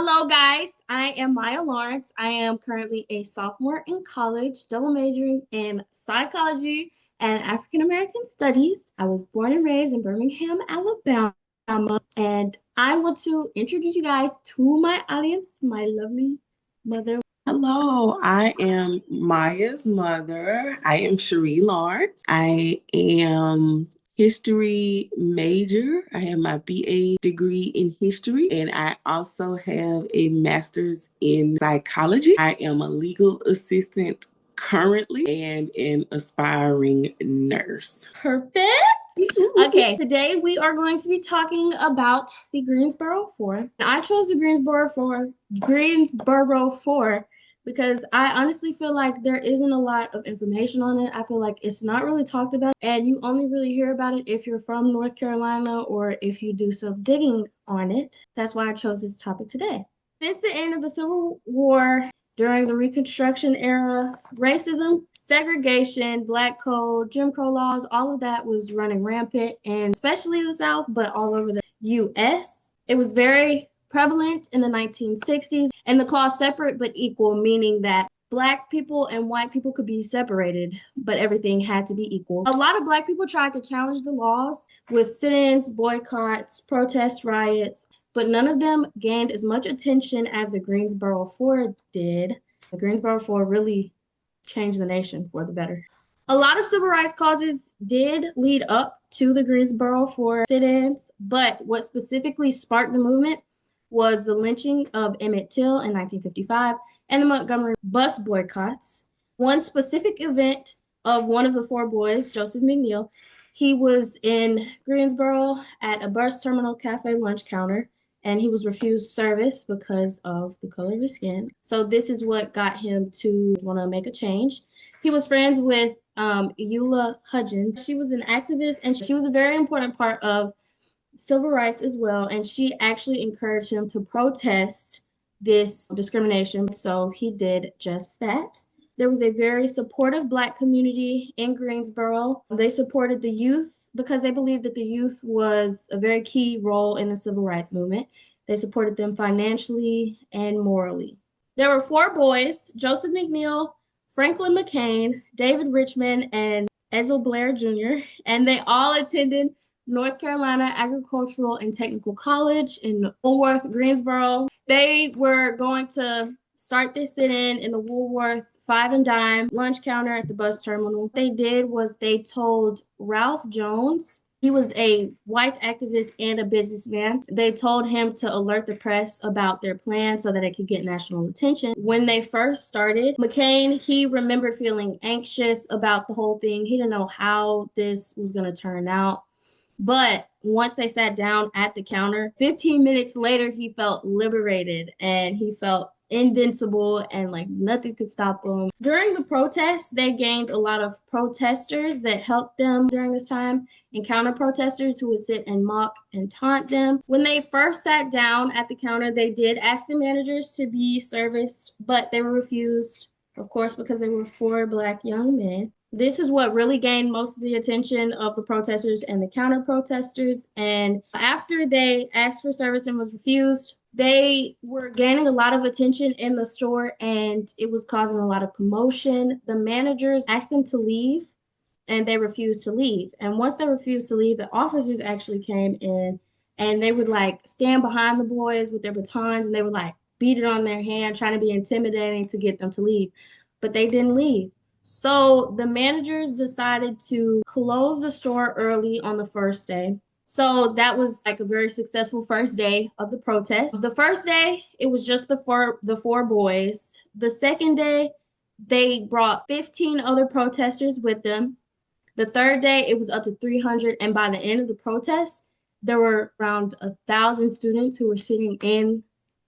Hello, guys. I am Maya Lawrence. I am currently a sophomore in college, double majoring in psychology and African American studies. I was born and raised in Birmingham, Alabama, and I want to introduce you guys to my audience, my lovely mother. Hello, I am Maya's mother. I am Cherie Lawrence. I am history major. I have my BA degree in history, and I also have a master's in psychology. I am a legal assistant currently and an aspiring nurse. Perfect. Okay, today we are going to be talking about the Greensboro Four. I chose the Greensboro Four because I honestly feel like there isn't a lot of information on it. I feel like it's not really talked about, and you only really hear about it if you're from North Carolina or if you do some digging on it. That's why I chose this topic today. Since the end of the Civil War, during the Reconstruction era, racism, segregation, black code, Jim Crow laws, all of that was running rampant, and especially the South, but all over the US. It was very prevalent in the 1960s, and the clause separate but equal, meaning that black people and white people could be separated, but everything had to be equal. A lot of black people tried to challenge the laws with sit-ins, boycotts, protest riots, but none of them gained as much attention as the Greensboro Four did. The Greensboro Four really changed the nation for the better. A lot of civil rights causes did lead up to the Greensboro Four sit-ins, but what specifically sparked the movement was the lynching of Emmett Till in 1955 and the Montgomery bus boycotts. One specific event of one of the four boys, Joseph McNeil, he was in Greensboro at a bus terminal cafe lunch counter and he was refused service because of the color of his skin. So this is what got him to want to make a change. He was friends with Eula Hudgens. She was an activist and she was a very important part of civil rights as well. And she actually encouraged him to protest this discrimination. So he did just that. There was a very supportive Black community in Greensboro. They supported the youth because they believed that the youth was a very key role in the civil rights movement. They supported them financially and morally. There were four boys, Joseph McNeil, Franklin McCain, David Richmond, and Ezel Blair Jr., and they all attended North Carolina Agricultural and Technical College in Woolworth, Greensboro. They were going to start this sit-in the Woolworth Five and Dime lunch counter at the bus terminal. What they did was they told Ralph Jones, he was a white activist and a businessman. They told him to alert the press about their plan so that it could get national attention. When they first started, McCain, he remembered feeling anxious about the whole thing. He didn't know how this was going to turn out. But once they sat down at the counter, 15 minutes later, he felt liberated and he felt invincible and like nothing could stop him. During the protests, they gained a lot of protesters that helped them during this time and counter protesters who would sit and mock and taunt them. When they first sat down at the counter, they did ask the managers to be serviced, but they were refused, of course, because they were four Black young men. This is what really gained most of the attention of the protesters and the counter protesters. And after they asked for service and was refused, they were gaining a lot of attention in the store and it was causing a lot of commotion. The managers asked them to leave and they refused to leave. And once they refused to leave, the officers actually came in and they would like stand behind the boys with their batons and they would like beat it on their hand, trying to be intimidating to get them to leave. But they didn't leave. So the managers decided to close the store early on the first day. So that was like a very successful first day of the protest. The first day, it was just the four boys. The second day, they brought 15 other protesters with them. The third day, it was up to 300, and by the end of the protest, there were around 1,000 students who were sitting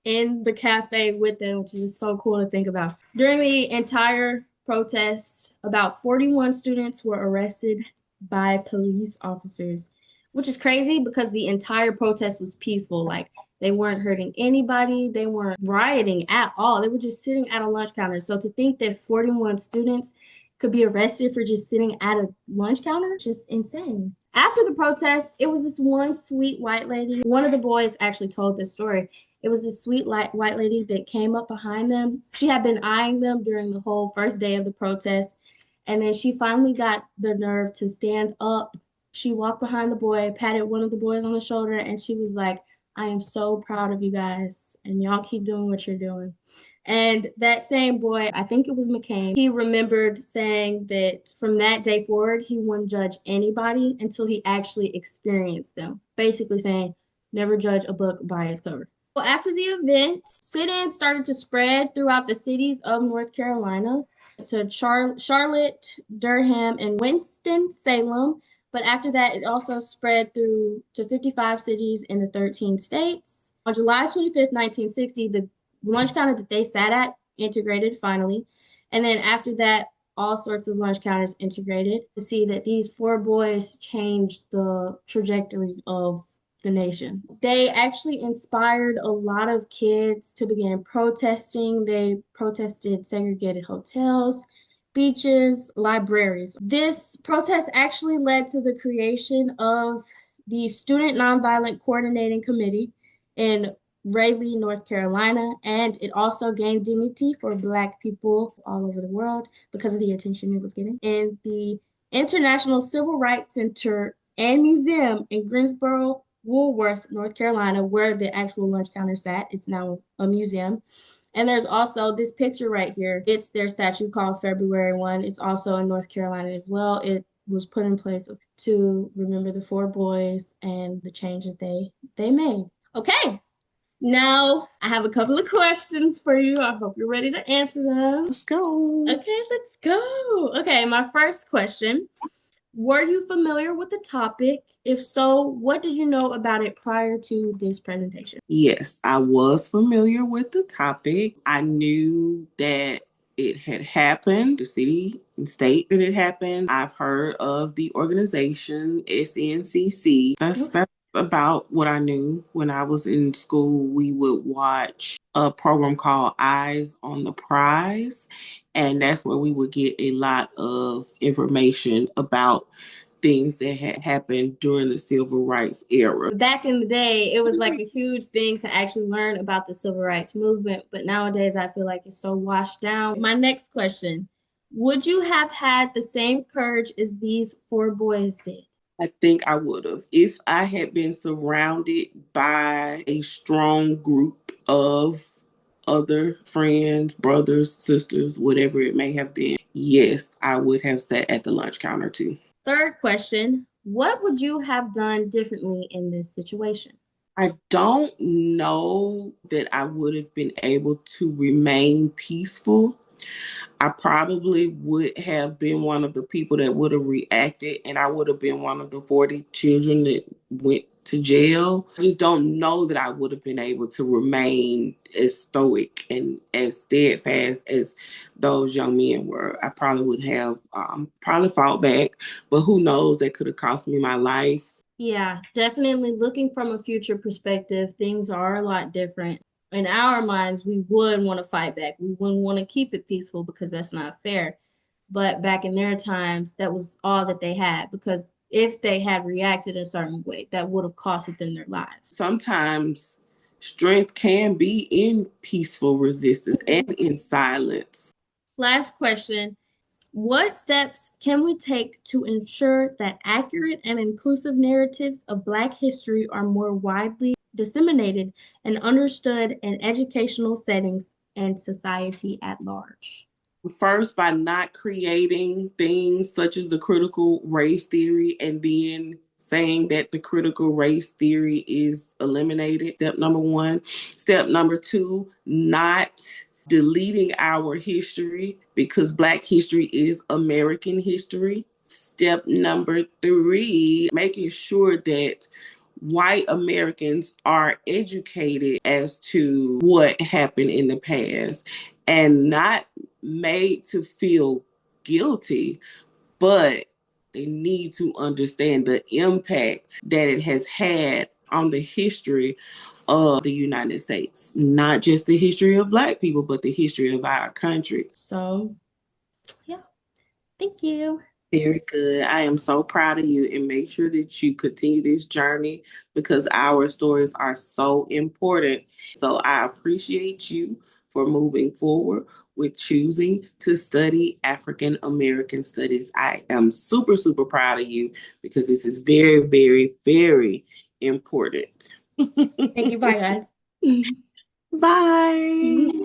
in the cafe with them, which is just so cool to think about. During the entire protests, about 41 students were arrested by police officers, which is crazy because the entire protest was peaceful. Like they weren't hurting anybody, they weren't rioting at all. They were just sitting at a lunch counter. So to think that 41 students could be arrested for just sitting at a lunch counter, just insane. After the protest, it was this one sweet white lady. One of the boys actually told this story. It was this sweet white lady that came up behind them. She had been eyeing them during the whole first day of the protest. And then she finally got the nerve to stand up. She walked behind the boy, patted one of the boys on the shoulder, and she was like, I am so proud of you guys, and y'all keep doing what you're doing. And that same boy, I think it was McCain, he remembered saying that from that day forward, he wouldn't judge anybody until he actually experienced them. Basically saying, never judge a book by its cover. Well, after the event, sit-ins started to spread throughout the cities of North Carolina to Charlotte, Durham, and Winston-Salem. But after that, it also spread through to 55 cities in the 13 states. On July 25th, 1960, the lunch counter that they sat at integrated finally. And then after that, all sorts of lunch counters integrated to see that these four boys changed the trajectory of the nation. They actually inspired a lot of kids to begin protesting. They protested segregated hotels, beaches, libraries. This protest actually led to the creation of the Student Nonviolent Coordinating Committee in Raleigh, North Carolina, and it also gained dignity for Black people all over the world because of the attention it was getting. And the International Civil Rights Center and Museum in Greensboro, Woolworth, North Carolina, where the actual lunch counter sat. It's now a museum. And there's also this picture right here. It's their statue called February 1. It's also in North Carolina as well. It was put in place to remember the four boys and the change that they made. Okay, now I have a couple of questions for you. I hope you're ready to answer them. Let's go. Okay, let's go. Okay, my first question. Were you familiar with the topic? If so, what did you know about it prior to this presentation? Yes, I was familiar with the topic. I knew that it had happened, the city and state that it happened. I've heard of the organization SNCC. That's about what I knew. When I was in school, we would watch a program called Eyes on the Prize, and that's where we would get a lot of information about things that had happened during the civil rights era. Back in the day, it was like a huge thing to actually learn about the civil rights movement, but nowadays I feel like it's so washed down. My next question, would you have had the same courage as these four boys did? I think I would have. If I had been surrounded by a strong group of other friends, brothers, sisters, whatever it may have been, yes, I would have sat at the lunch counter too. Third question, what would you have done differently in this situation? I don't know that I would have been able to remain peaceful. I probably would have been one of the people that would have reacted, and I would have been one of the 40 children that went to jail. I just don't know that I would have been able to remain as stoic and as steadfast as those young men were. I probably would have probably fought back, but who knows, that could have cost me my life. Yeah, definitely looking from a future perspective, things are a lot different. In our minds, we would want to fight back. We wouldn't want to keep it peaceful because that's not fair. But back in their times, that was all that they had because if they had reacted a certain way, that would have costed them their lives. Sometimes strength can be in peaceful resistance and in silence. Last question. What steps can we take to ensure that accurate and inclusive narratives of Black history are more widely disseminated and understood in educational settings and society at large? First, by not creating things such as the critical race theory and then saying that the critical race theory is eliminated. Step number one. Step number two, not deleting our history because Black history is American history. Step number three, making sure that white Americans are educated as to what happened in the past and not made to feel guilty, but they need to understand the impact that it has had on the history of the United States, not just the history of Black people, but the history of our country. So, yeah, thank you. Very good. I am so proud of you, and make sure that you continue this journey because our stories are so important. So I appreciate you for moving forward with choosing to study African American studies. I am super, super proud of you because this is very, very, very important. Thank you. Bye, guys. Bye.